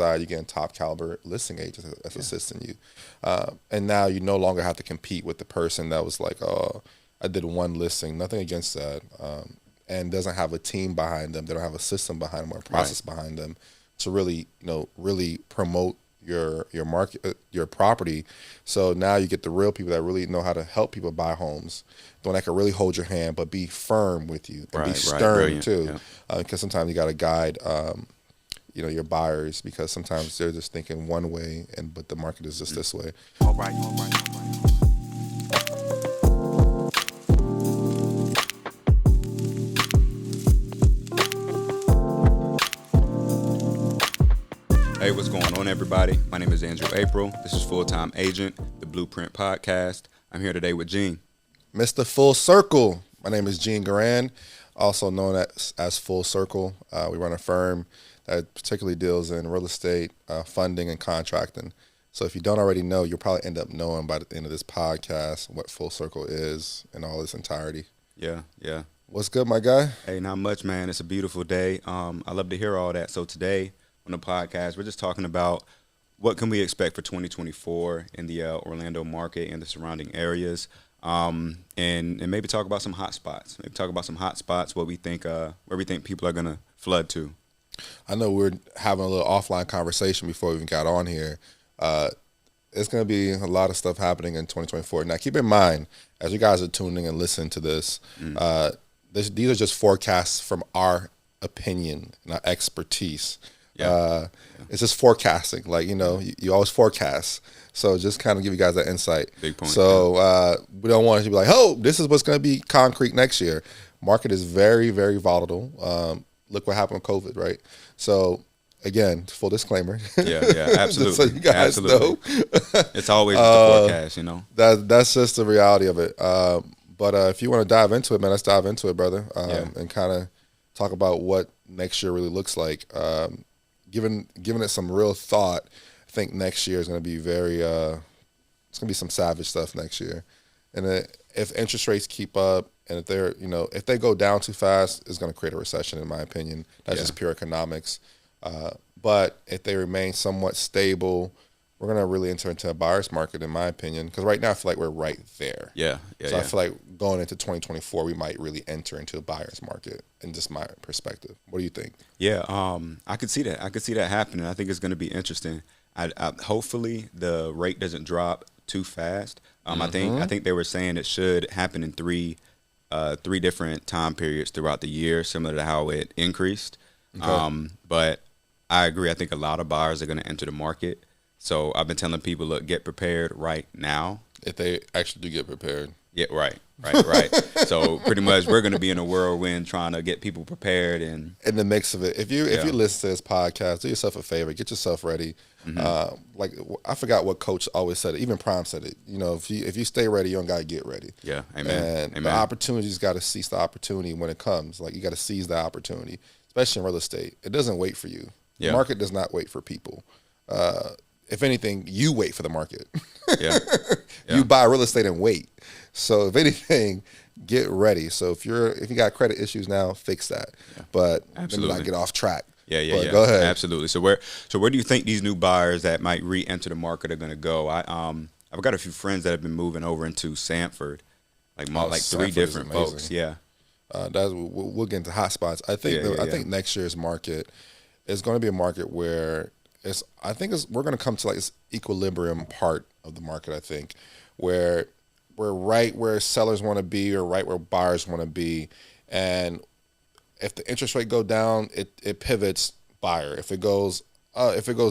side, you're getting top caliber listing agents that's assisting you. And now you no longer have to compete with the person that was like, oh, I did one listing. Nothing against that. And doesn't have a team behind them. They don't have a system behind them or a process behind them to really, really promote your market, your property. So now you get the real people that really know how to help people buy homes, the one that can really hold your hand, but be firm with you and be stern too. Because sometimes you got to guide, your buyers, because sometimes they're just thinking one way, but the market is just this way. All right. Hey, what's going on, everybody? My name is Andrew April. This is Full-Time Agent, the Blueprint Podcast. I'm here today with Jean. Mr. Full Circle. My name is Jean Guirand, also known as Full Circle. We run a firm that particularly deals in real estate, funding, and contracting. So if you don't already know, you'll probably end up knowing by the end of this podcast what Full Circle is in all its entirety. Yeah. What's good, my guy? Hey, not much, man. It's a beautiful day. I love to hear all that. So today on the podcast, we're just talking about what can we expect for 2024 in the Orlando market and the surrounding areas, and maybe talk about some hot spots. What we think, where we think people are gonna flood to. I know we're having a little offline conversation before we even got on here. It's going to be a lot of stuff happening in 2024. Now, keep in mind, as you guys are tuning and listening to this, these are just forecasts from our opinion and our expertise. It's just forecasting. Like, you always forecast. So just kind of give you guys that insight. Big point. So we don't want you to be like, oh, this is what's going to be concrete next year. Market is very, very volatile. Look what happened with COVID, right? So, again, full disclaimer. Yeah, absolutely. So you guys know. It's always the forecast, That's just the reality of it. But if you want to dive into it, man, let's dive into it, brother, and kind of talk about what next year really looks like. Giving it some real thought, I think next year is going to be it's going to be some savage stuff next year. And if interest rates keep up, and if they go down too fast, it's going to create a recession, in my opinion. That's just pure economics. But if they remain somewhat stable, we're going to really enter into a buyer's market, in my opinion. Because right now, I feel like we're right there. So I feel like going into 2024, we might really enter into a buyer's market, in just my perspective. What do you think? Yeah, I could see that. I could see that happening. I think it's going to be interesting. Hopefully, the rate doesn't drop too fast. I think they were saying it should happen in three different time periods throughout the year, similar to how it increased. Okay. But I agree. I think a lot of buyers are going to enter the market. So I've been telling people, look, get prepared right now. If they actually do get prepared. Yeah, right. So pretty much we're going to be in a whirlwind trying to get people prepared. And in the mix of it, if you listen to this podcast, do yourself a favor, get yourself ready. Like I forgot what coach always said it. Even Prime said it. If you stay ready, you don't got to get ready. Yeah, amen. And the opportunity's got to seize the opportunity when it comes. Like you got to seize the opportunity, especially in real estate. It doesn't wait for you. The market does not wait for people. If anything, you wait for the market. You buy real estate and wait. So if anything, get ready. So if you got credit issues now, fix that. But let me not get off track. Yeah. Go ahead. Absolutely. So where do you think these new buyers that might re-enter the market are going to go? I've got a few friends that have been moving over into Sanford, like three different folks. Yeah. We'll get into hot spots. I think next year's market is going to be a market where we're going to come to like this equilibrium part of the market. I think where we're right where sellers want to be or right where buyers want to be, and if the interest rate go down, it pivots buyer. If it goes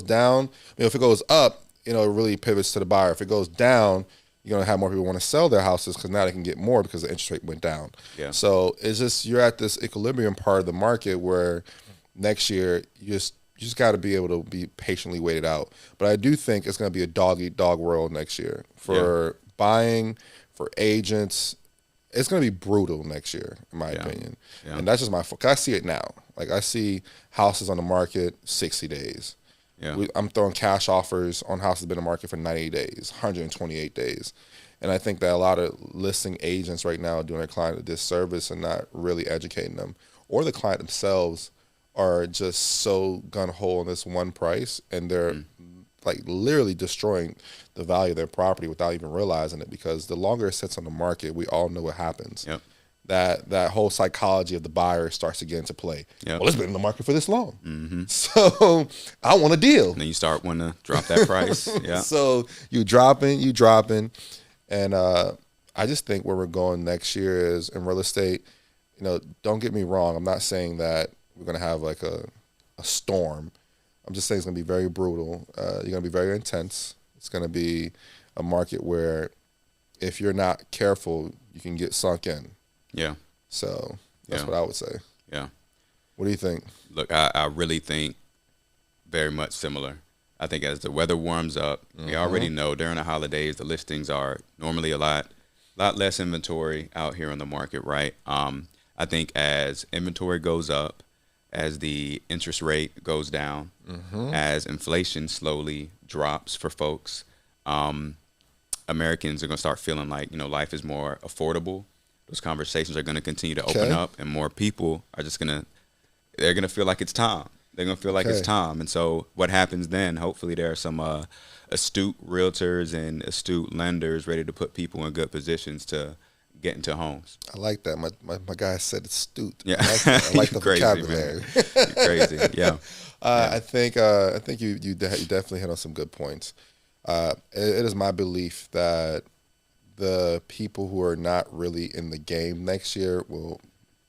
down, if it goes up, it really pivots to the buyer. If it goes down, you're going to have more people want to sell their houses because now they can get more because the interest rate went down. Yeah. So it's just you're at this equilibrium part of the market where next year you just got to be able to be patiently waited out. But I do think it's going to be a dog-eat-dog world next year for buying, for agents. It's going to be brutal next year, in my opinion. Yeah. And that's just my – I see it now. Like I see houses on the market 60 days. Yeah. I'm throwing cash offers on houses that have been on the market for 90 days, 128 days. And I think that a lot of listing agents right now are doing their client a disservice and not really educating them. Or the client themselves are just so gun-ho on this one price, and they're like literally destroying the value of their property without even realizing it, because the longer it sits on the market, we all know what happens. Yep. That whole psychology of the buyer starts to get into play. Yep. Well, it's been in the market for this long. So I want a deal. And then you start wanting to drop that price. Yeah. So you dropping. And I just think where we're going next year is in real estate, don't get me wrong. I'm not saying that we're going to have like a storm. I'm just saying it's going to be very brutal. You're going to be very intense. It's going to be a market where if you're not careful, you can get sunk in. Yeah. So that's what I would say. Yeah. What do you think? Look, I really think very much similar. I think as the weather warms up, we already know during the holidays, the listings are normally a lot less inventory out here on the market, right? I think as inventory goes up, as the interest rate goes down, as inflation slowly drops for folks, Americans are going to start feeling like, life is more affordable. Those conversations are going to continue to open up, and more people are just they're going to feel like it's time. They're going to feel like it's time. And so what happens then, hopefully there are some astute realtors and astute lenders ready to put people in good positions to get into homes. I like that. My guy said astute. Yeah. I like the crazy, vocabulary. You're crazy. Yeah. I think you definitely hit on some good points. It is my belief that the people who are not really in the game next year will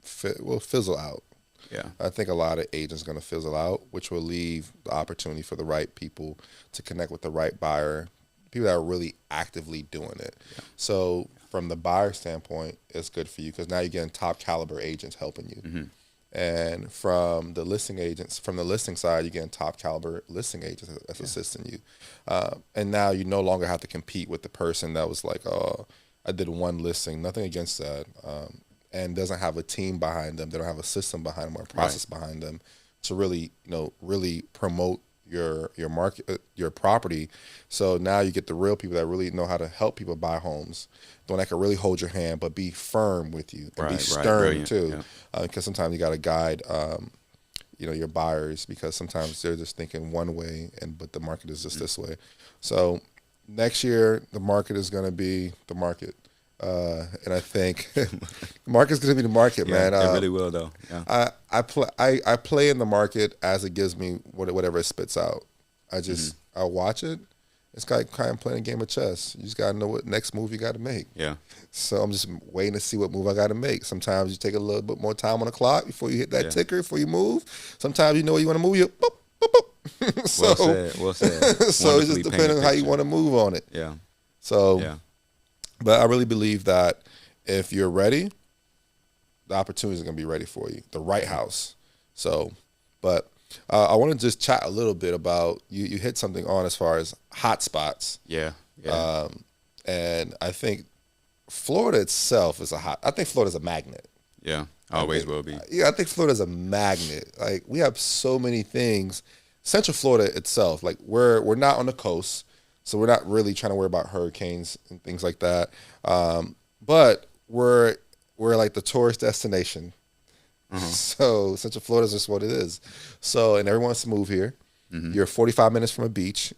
fizzle out. Yeah. I think a lot of agents are going to fizzle out, which will leave the opportunity for the right people to connect with the right buyer, people that are really actively doing it. Yeah. So from the buyer standpoint, it's good for you because now you're getting top caliber agents helping you. And from the listing side, you're getting top caliber listing agents that's assisting you. And now you no longer have to compete with the person that was like, oh, I did one listing. Nothing against that. And doesn't have a team behind them. They don't have a system behind them or a process behind them to really, really promote your market, your property. So now you get the real people that really know how to help people buy homes. The one that can really hold your hand, but be firm with you and be stern too. Because sometimes you got to guide, your buyers, because sometimes they're just thinking one way, but the market is just this way. So next year, the market is going to be the market. And I think the market's going to be the market, man. It really will, though. Yeah. I play in the market as it gives me whatever it spits out. I watch it. It's kind of playing a game of chess. You just got to know what next move you got to make. Yeah. So I'm just waiting to see what move I got to make. Sometimes you take a little bit more time on the clock before you hit that ticker, before you move. Sometimes you know where you want to move, you boop, boop, boop. So, well said. So it just depends on how you want to move on it. Yeah. So, but I really believe that if you're ready, the opportunities are going to be ready for you. The right house. So, but I want to just chat a little bit about, you hit something on as far as hot spots. Yeah. And I think Florida itself is I think Florida's a magnet. Yeah, always will be. Yeah, I think Florida's a magnet. Like, we have so many things. Central Florida itself, like we're not on the coast, so we're not really trying to worry about hurricanes and things like that. But we're like the tourist destination. So Central Florida is just what it is. So, and everyone wants to move here. You're 45 minutes from a beach,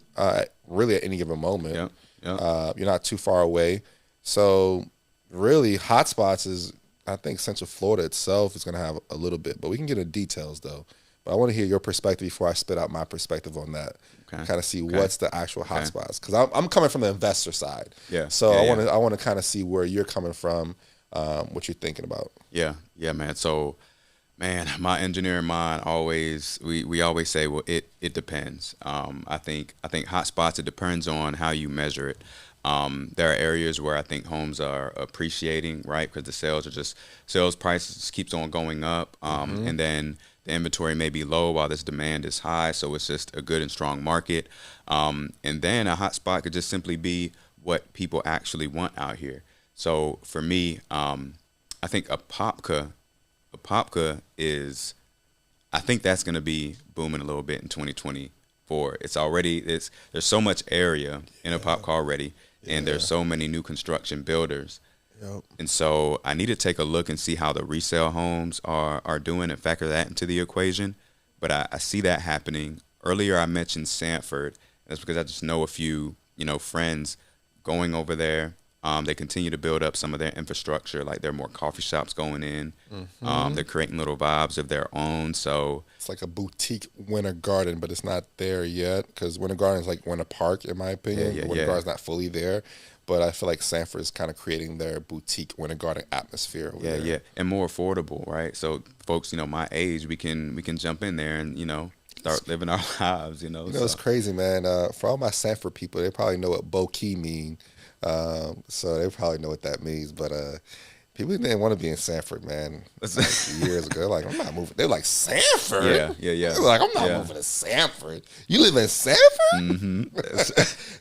really at any given moment. You're not too far away. So really, hotspots is, I think Central Florida itself is going to have a little bit, but we can get into details though. But I want to hear your perspective before I spit out my perspective on that. Kind of see what's the actual hotspots, because I'm coming from the investor side. So I want to kind of see where you're coming from, what you're thinking about. Yeah, man. So, man, my engineering mind we always say, well, it depends. I think hotspots, it depends on how you measure it. There are areas where I think homes are appreciating, right? Because the sales prices just keeps on going up. And then the inventory may be low while this demand is high. So it's just a good and strong market. And then a hotspot could just simply be what people actually want out here. So for me, I think a Popka is, I think that's going to be booming a little bit in 2024. There's so much area in a Popka already, and there's so many new construction builders. And so I need to take a look and see how the resale homes are doing and factor that into the equation. but I see that happening. Earlier, I mentioned Sanford. That's because I just know a few, friends going over there. They continue to build up some of their infrastructure. Like there are more coffee shops going in. They're creating little vibes of their own. So it's like a boutique Winter Garden, but it's not there yet because Winter Garden is like Winter Park, in my opinion. Winter Garden's not fully there. But I feel like Sanford is kind of creating their boutique Winter Garden atmosphere over there. Yeah, and more affordable, right? So folks, my age, we can jump in there and start living our lives. It's crazy, man. For all my Sanford people, they probably know what Bo-Key mean, so they probably know what that means. But people didn't want to be in Sanford, man. Like years ago, like I'm not moving. They're like Sanford. Yeah. They're like I'm not moving to Sanford. You live in Sanford? Mm-hmm.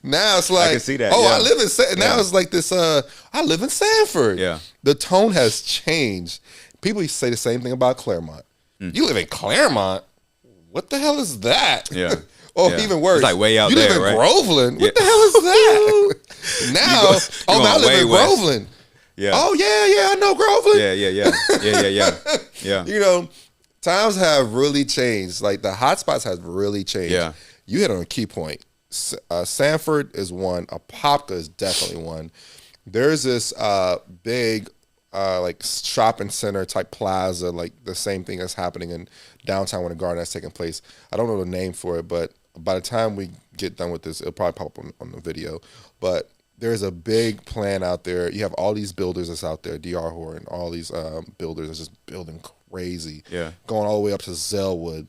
Now it's like, I can see that. I live in Sanford. Now it's like this. I live in Sanford. Yeah. The tone has changed. People used to say the same thing about Claremont. You live in Claremont? What the hell is that? Yeah. Even worse. It's like way out you there, live in right? Groveland? What the hell is that? Now, I live in Groveland. Yeah. Oh yeah, I know Groveland. Yeah. Times have really changed. Like the hotspots have really changed. Yeah. You hit on a key point. Sanford is one. Apopka is definitely one. There's this big like shopping center type plaza, like the same thing that's happening in downtown Winter Garden that's taking place. I don't know the name for it, but by the time we get done with this, it'll probably pop up on the video. But there's a big plan out there. You have all these builders that's out there, DR Horton, all these builders that's just building crazy, going all the way up to Zellwood.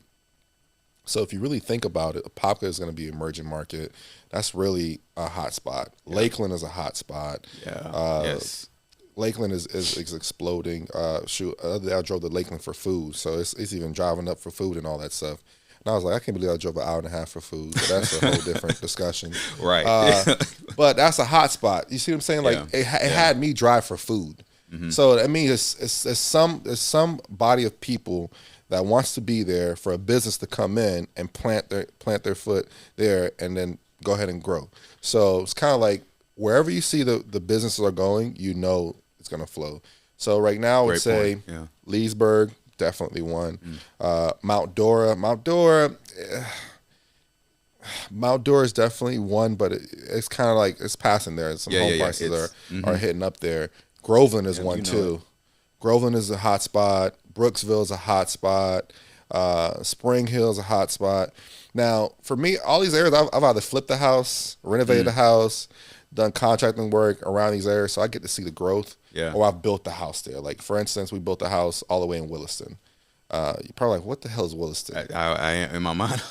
So if you really think about it, Apopka is going to be an emerging market. That's really a hot spot. Yeah. Lakeland is a hot spot. Yeah. Yes. Lakeland is exploding. The other day I drove to Lakeland for food, so it's even driving up for food and all that stuff. And I was like, I can't believe I drove an hour and a half for food. But that's a whole different discussion. Right. But that's a hot spot. You see what I'm saying? Like it had me drive for food. Mm-hmm. So I mean, it's some body of people that wants to be there for a business to come in and plant their foot there and then go ahead and grow. So it's kind of like wherever you see the businesses are going, it's going to flow. So right now I would say Leesburg, definitely one. Mount Dora is definitely one, but it's kind of like it's passing there. Some home prices are hitting up there. Groveland is one too. Groveland is a hot spot. Brooksville is a hot spot. Spring Hill is a hot spot. Now, for me, all these areas, I've either flipped the house, renovated the house, done contracting work around these areas, so I get to see the growth. Yeah. Or I've built the house there. Like, for instance, we built the house all the way in Williston. You're probably like, what the hell is Williston? I am in my mind.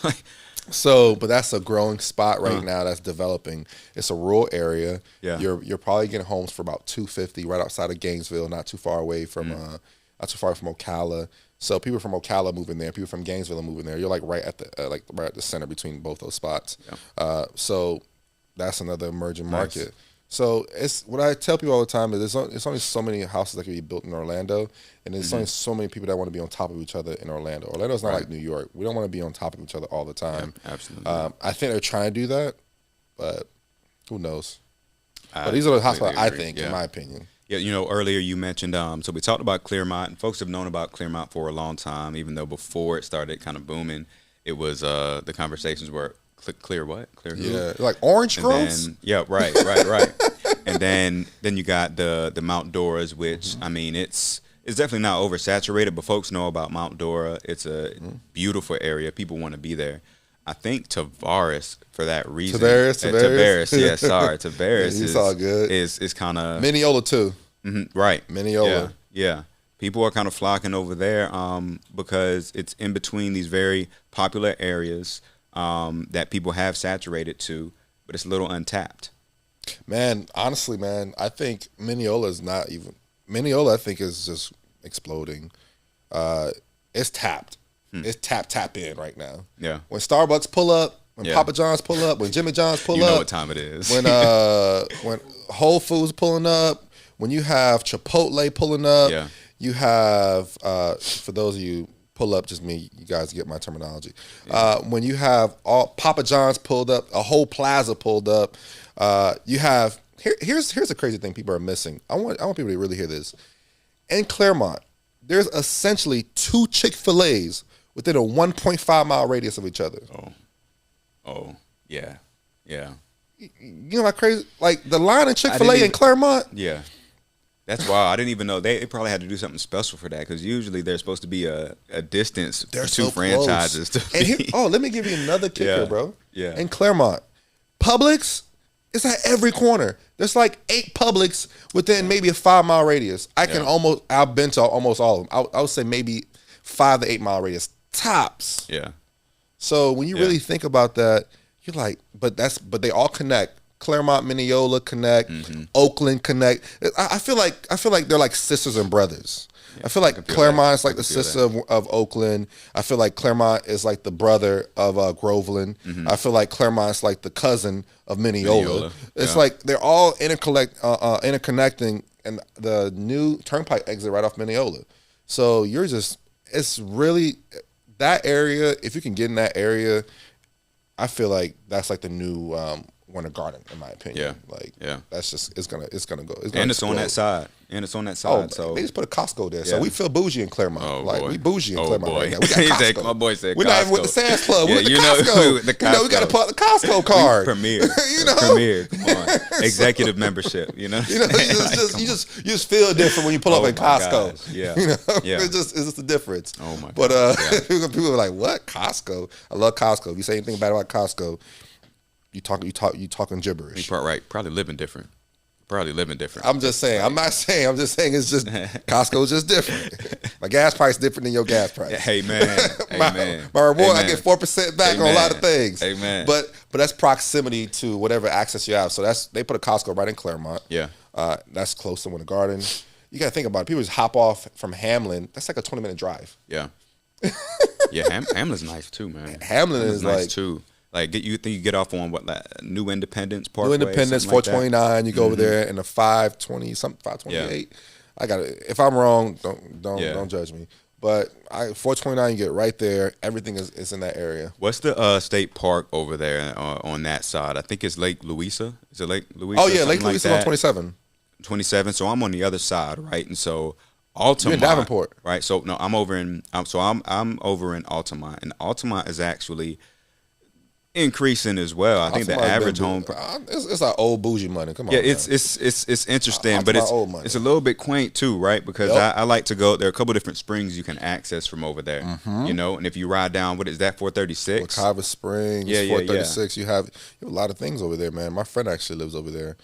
So, but that's a growing spot right now that's developing. It's a rural area. Yeah. You're probably getting homes for about $250 right outside of Gainesville, not too far away from not too far from Ocala. So people from Ocala move in there, people from Gainesville move in there. You're like right at the center between both those spots. Yeah. So that's another emerging market. Nice. So it's what I tell people all the time is there's only so many houses that can be built in Orlando, and there's only so many people that want to be on top of each other in Orlando. Orlando's not like New York. We don't want to be on top of each other all the time. Yeah, absolutely. I think they're trying to do that, but who knows? But these are the hotspots I think, in my opinion. Yeah, earlier you mentioned, so we talked about Claremont, and folks have known about Claremont for a long time, even though before it started kind of booming, it was the conversations were clear what? Clear who? Yeah, like orange groves? Right. And then you got the Mount Doras, which, I mean, it's definitely not oversaturated, but folks know about Mount Dora. It's a beautiful area. People want to be there. I think Tavares, for that reason. Tavares. Yeah, sorry. Tavares he's all good. is kind of... Mineola, too. Mm-hmm, right. Mineola. Yeah. People are kind of flocking over there because it's in between these very popular areas that people have saturated to, but it's a little untapped. Man, honestly, I think Mineola is not even... Mineola, I think, is just exploding. It's tapped. It's tap in right now. Yeah. When Starbucks pull up, when Papa John's pull up, when Jimmy John's pull up. You know what time it is. When Whole Foods pulling up, when you have Chipotle pulling up, you have, for those of you pull up, just me, you guys get my terminology. When you have all Papa John's pulled up, a whole plaza pulled up, you have, here's a crazy thing people are missing. I want people to really hear this. In Claremont, there's essentially 2 Chick-fil-A's within a 1.5 mile radius of each other. Yeah. You know how crazy? Like the line in Chick-fil-A in Claremont. Yeah. That's wild. I didn't even know. They probably had to do something special for that because usually there's supposed to be a distance They're two so franchises. Let me give you another kicker, bro. Yeah. In Claremont, Publix is at every corner. There's like 8 Publix within maybe a 5 mile radius. I've been to almost all of them. I would say maybe 5 to 8 mile radius tops. Yeah. So when you really think about that, you're like, but they all connect. Claremont, Mineola connect, Oakland connect. I feel like they're like sisters and brothers. Yeah, I feel like Claremont is like the sister of Oakland. I feel like Claremont is like the brother of Groveland. I feel like Claremont is like the cousin of Mineola. It's like they're all interconnecting, and the new turnpike exit right off Mineola. So it's really that area. If you can get in that area, I feel like that's like the new Winter Garden, in my opinion. That's just it's gonna go. And it's on that side. Oh, so they just put a Costco there, so we feel bougie in Claremont. We bougie in Claremont right now. We got Costco. My boy said we're Costco. Not even with the Sam's Club. We're with the Costco. We got to put the Costco card. Premier. Premier. Come on. Executive membership. You just feel different when you pull up at Costco. Gosh. Yeah. It's just the difference. Oh my god. But people are like, what Costco? I love Costco. If you say anything bad about Costco, you talking gibberish. Probably living different. I'm just saying. I'm not saying. I'm just saying it's just Costco's just different. My gas price different than your gas price. Hey man. My reward, I get 4% back on a lot of things. Amen. But that's proximity to whatever access you have. So they put a Costco right in Claremont. Yeah. That's close to Winter Garden. You got to think about it. People just hop off from Hamlin. That's like a 20-minute drive. Yeah. Yeah. Hamlin's nice too, man. Hamlin is nice like too. Like you think you get off on New Independence Parkway? New Independence, 429. You go over there in a 520 something, 528. Yeah. I got it. If I'm wrong, don't judge me. But 429, you get right there. Everything is in that area. What's the state park over there on that side? I think it's Lake Louisa. Is it Lake Louisa? Oh yeah, Lake Louisa on 27. 27. So I'm on the other side, right? And so Altamont. You're in Davenport, right? So no, I'm over in. I'm over in Altamont, and Altamont is actually increasing as well. I think the average home it's like old bougie money. Come on. Yeah, it's interesting, but it's a little bit quaint too, right? Because I like to go. There are a couple different springs you can access from over there. And if you ride down, what is that, 436? Wekiva Springs, 436. You have a lot of things over there, man. My friend actually lives over there.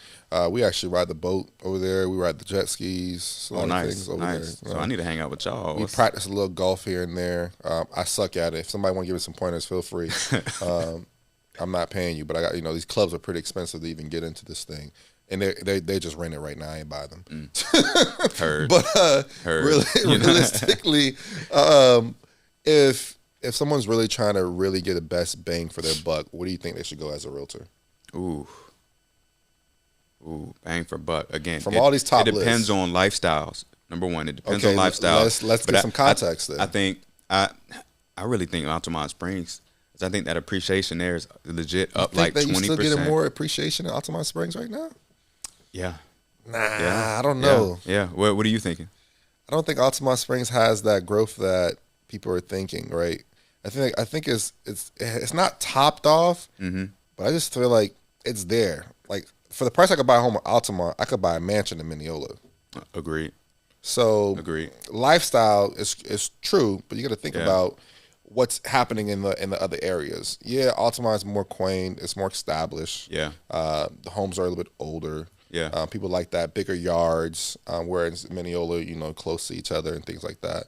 We actually ride the boat over there. We ride the jet skis. Nice. So I need to hang out with y'all. We practice a little golf here and there. I suck at it. If somebody want to give me some pointers, feel free. I'm not paying you, but I got these clubs are pretty expensive to even get into this thing, and they just rent it right now. I ain't buy them. Heard. But realistically, if someone's really trying to really get the best bang for their buck, what do you think they should go as a realtor? Ooh, bang for buck again. From all these top lists, it depends on lifestyles. Number one, it depends on lifestyles. Let's get some context there. I think I really think Altamont Springs. I think that appreciation there is legit up like 20%. You still getting more appreciation in Altamont Springs right now? Yeah. I don't know. Yeah. What are you thinking? I don't think Altamont Springs has that growth that people are thinking, right? I think it's not topped off, but I just feel like it's there. Like for the price I could buy a home in Altamont, I could buy a mansion in Mineola. Agreed. So lifestyle is true, but you got to think about what's happening in the other areas. Yeah, Altamont is more quaint. It's more established. Yeah. The homes are a little bit older. Yeah. People like that, bigger yards, whereas Mineola, close to each other and things like that.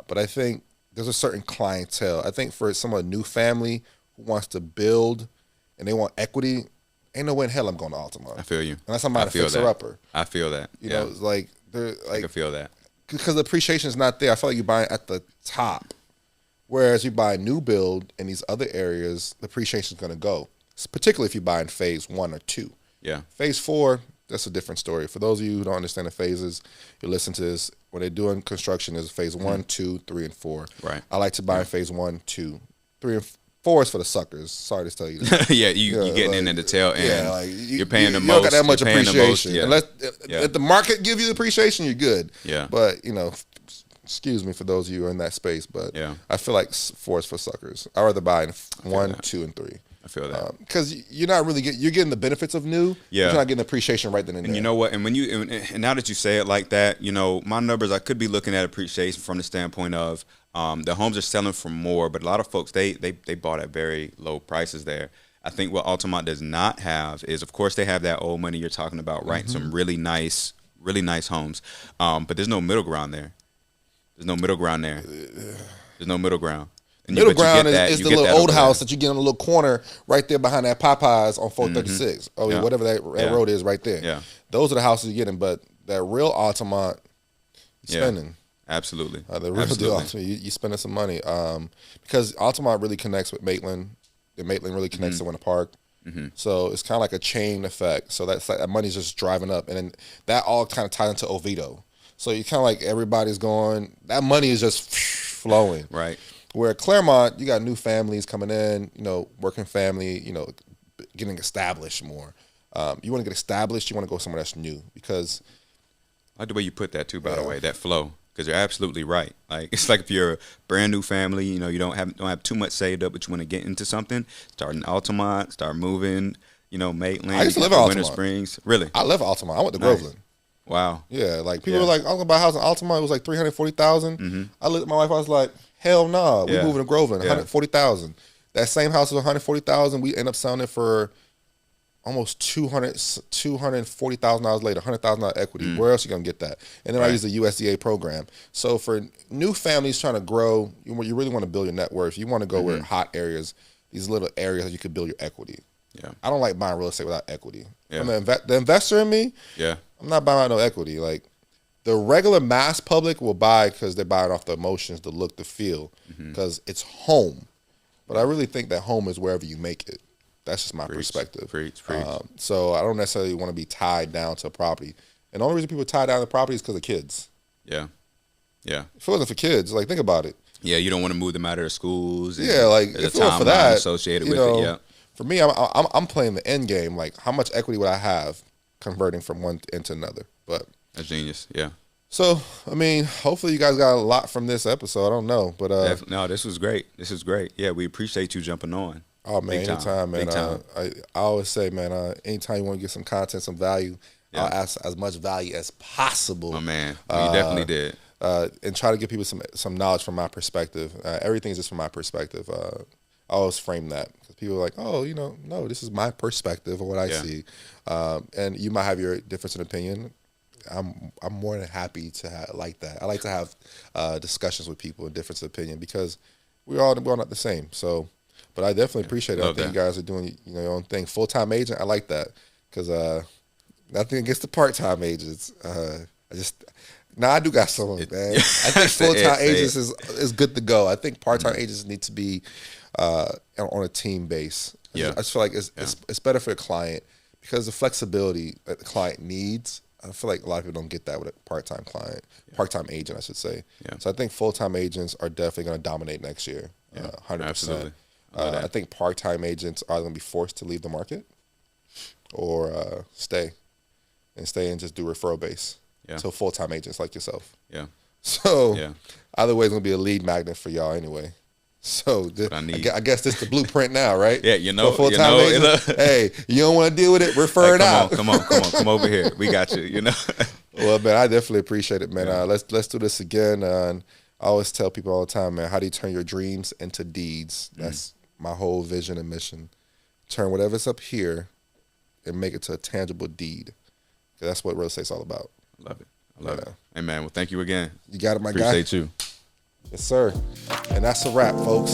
But I think there's a certain clientele. I think for a new family who wants to build and they want equity, ain't no way in hell I'm going to Altamont. I feel you. Unless I'm not a fixer-upper. I feel that. It's like they're like. I can feel that. Because the appreciation is not there. I feel like you're buying at the top. Whereas you buy a new build in these other areas, the appreciation is going to go. Particularly if you buy in phase 1 or 2. Yeah. Phase 4, that's a different story. For those of you who don't understand the phases, you listen to this. When they're doing construction, is phase 1, 2, 3, and 4. Right. I like to buy in phase 1, 2, 3, and 4 is for the suckers. Sorry to tell you that. Yeah, you getting in at the tail end. Yeah, like you're paying the most. You don't got that much appreciation. Yeah. Unless if the market give you the appreciation, you're good. Yeah. But Excuse me for those of you who are in that space, but Yeah. I feel like 4 is for suckers. I'd rather buy in 1, that. 2, and 3. I feel that. Because you're not really you're getting the benefits of new. Yeah. You're not getting appreciation right then and there. And you know what? And when and now that you say it like that, you know, my numbers, I could be looking at appreciation from the standpoint of the homes are selling for more, but a lot of folks they bought at very low prices there. I think what Altamont does not have is, of course, they have that old money you're talking about, right? Some really nice homes, but there's no middle ground there. There's no middle ground there. There's no middle ground. And middle ground is the little old house that you get on a little corner right there behind that Popeyes on 436. Oh, yeah. Whatever that road is right there. Yeah. Those are the houses you're getting, but that real Altamont, you're spending. Absolutely. The real deal Altamont, you're spending some money. Because Altamont really connects with Maitland, and Maitland really connects to Winter Park. So it's kind of like a chain effect. So that's like that money's just driving up, and then that all kind of ties into Oviedo. So you kind of like everybody's going. That money is just flowing. Right. Where at Claremont, you got new families coming in. You know, working family. You know, getting established more. You want to get established. You want to go somewhere that's new because. I like the way you put that too. By the way, that flow. Because you're absolutely right. Like it's like if you're a brand new family, you know, you don't have too much saved up, but you want to get into something. Start in Altamont, start moving. You know, Maitland. I used to live in Altamont. Winter Springs. Really? I live in Altamont. I went to Groveland. Wow. Yeah, like people were like, I'm gonna buy a house in Altamont. It was like $340,000. I looked at my wife. I was like, hell no, we moving to Groveland. $140,000. That same house was $140,000. We end up selling it for almost $240,000 later, $100,000 equity. Where else are you gonna get that? And then I use the USDA program. So for new families trying to grow, you really want to build your net worth. You want to go where hot areas, these little areas that you could build your equity. Yeah. I don't like buying real estate without equity. Yeah. I'm the investor in me. Yeah. I'm not buying no equity. Like the regular mass public will buy because they're buying off the emotions, the look, the feel, because it's home. But I really think that home is wherever you make it. That's just my perspective. Preach. So I don't necessarily want to be tied down to a property. And the only reason people tie down to property is because of kids. Yeah. Yeah. If it wasn't for kids, like think about it. Yeah, you don't want to move them out of their schools. Yeah, like if it wasn't for that, associated with it. Yeah. For me, I'm playing the end game. Like, how much equity would I have converting from one into another? But that's genius. Yeah. So, I mean, hopefully you guys got a lot from this episode. I don't know, but no, this was great. Yeah, we appreciate you jumping on. Oh man, anytime, man. I always say, man, anytime you want to get some content, some value, I'll ask as much value as possible. Oh man, you definitely did. And try to give people some knowledge from my perspective. Everything is just from my perspective. I always frame that because people are like, oh, no, this is my perspective of what I see, and you might have your difference in opinion. I'm more than happy to like that. I like to have discussions with people in difference of opinion because we're all not the same. So. But I definitely appreciate it. I think you guys are doing your own thing. Full-time agent, I like that because nothing against the part-time agents. I do got some, man. I think full-time agents is good to go. I think part-time agents need to be on a team base. I just feel like it's better for the client because the flexibility that the client needs. I feel like a lot of people don't get that with a part-time client, part-time agent, I should say. Yeah. So I think full-time agents are definitely going to dominate next year, 100%. Absolutely. I think part-time agents are going to be forced to leave the market or stay and just do referral base to full-time agents like yourself. Yeah. So either way, it's going to be a lead magnet for y'all anyway. So I guess this is the blueprint now, right? Yeah, full-time agents, hey, you don't want to deal with it, refer it out. Come over here. We got you, Well, man, I definitely appreciate it, man. Let's do this again. And I always tell people all the time, man, how do you turn your dreams into deeds? That's my whole vision and mission. Turn whatever's up here and make it to a tangible deed. That's what real estate's all about. I love it. Hey, man, well, thank you again. You got it, my guy. Appreciate you. Yes, sir. And that's a wrap, folks.